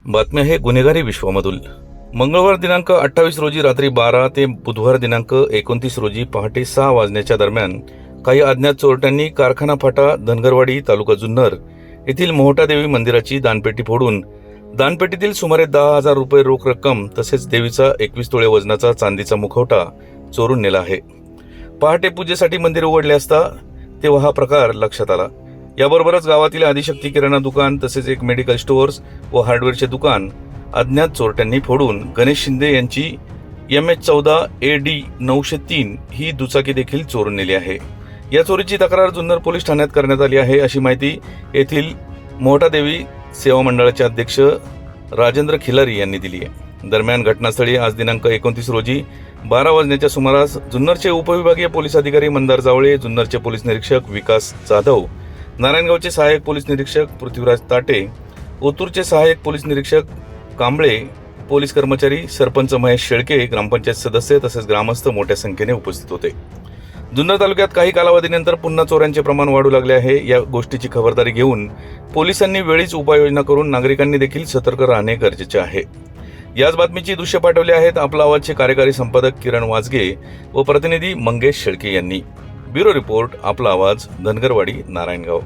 बातमी आहे गुन्हेगारी विश्वामधून। मंगळवार दिनांक 28 रोजी रात्री 12 ते बुधवार दिनांक 29 रोजी पहाटे 6 वाजण्याच्या दरम्यान काही अज्ञात चोरट्यांनी कारखाना फाटा धनगरवाडी तालुका जुन्नर येथील मोहटादेवी मंदिराची दानपेटी फोडून दानपेटीतील सुमारे 10,000 रुपये रोख रक्कम तसेच देवीचा 21 तोळे वजनाचा चांदीचा मुखवटा चोरून नेला आहे। पहाटे पूजेसाठी मंदिर उघडले असता तेव्हा हा प्रकार लक्षात आला। याबरोबरच गावातील आदिशक्ती किराणा दुकान तसेच एक मेडिकल स्टोअर्स व हार्डवेअरचे दुकान अज्ञात चोरट्यांनी फोडून गणेश शिंदे यांची MH14 AD 903 ही दुचाकी देखील चोरून नेली आहे। या चोरीची तक्रार जुन्नर पोलीस ठाण्यात करण्यात आली आहे, अशी माहिती येथील मोहटादेवी सेवा मंडळाचे अध्यक्ष राजेंद्र खिलारी यांनी दिली आहे। दरम्यान घटनास्थळी आज दिनांक 29 रोजी 12 वाजण्याच्या सुमारास जुन्नरचे उपविभागीय पोलीस अधिकारी मंदार जावळे, जुन्नरचे पोलीस निरीक्षक विकास जाधव, नारायणगावचे सहाय्यक पोलीस निरीक्षक पृथ्वीराज ताटे, ओतूरचे सहाय्यक पोलीस निरीक्षक कांबळे, पोलीस कर्मचारी, सरपंच महेश शेळके, ग्रामपंचायत सदस्य तसेच ग्रामस्थ मोठ्या संख्येने उपस्थित होते। जुन्नर तालुक्यात काही कालावधीनंतर पुन्हा चोऱ्यांचे प्रमाण वाढू लागले आहे। या गोष्टीची खबरदारी घेऊन पोलिसांनी वेळीच उपाययोजना करून नागरिकांनी देखील सतर्क राहणे गरजेचे आहे। याच बातमीची दृश्य पाठवले आहेत आपला आवाजचे कार्यकारी संपादक किरण वाजगे व प्रतिनिधी मंगेश शेळके यांनी। ब्युरो रिपोर्ट आपला आवाज, धनगरवाडी, नारायणगाव।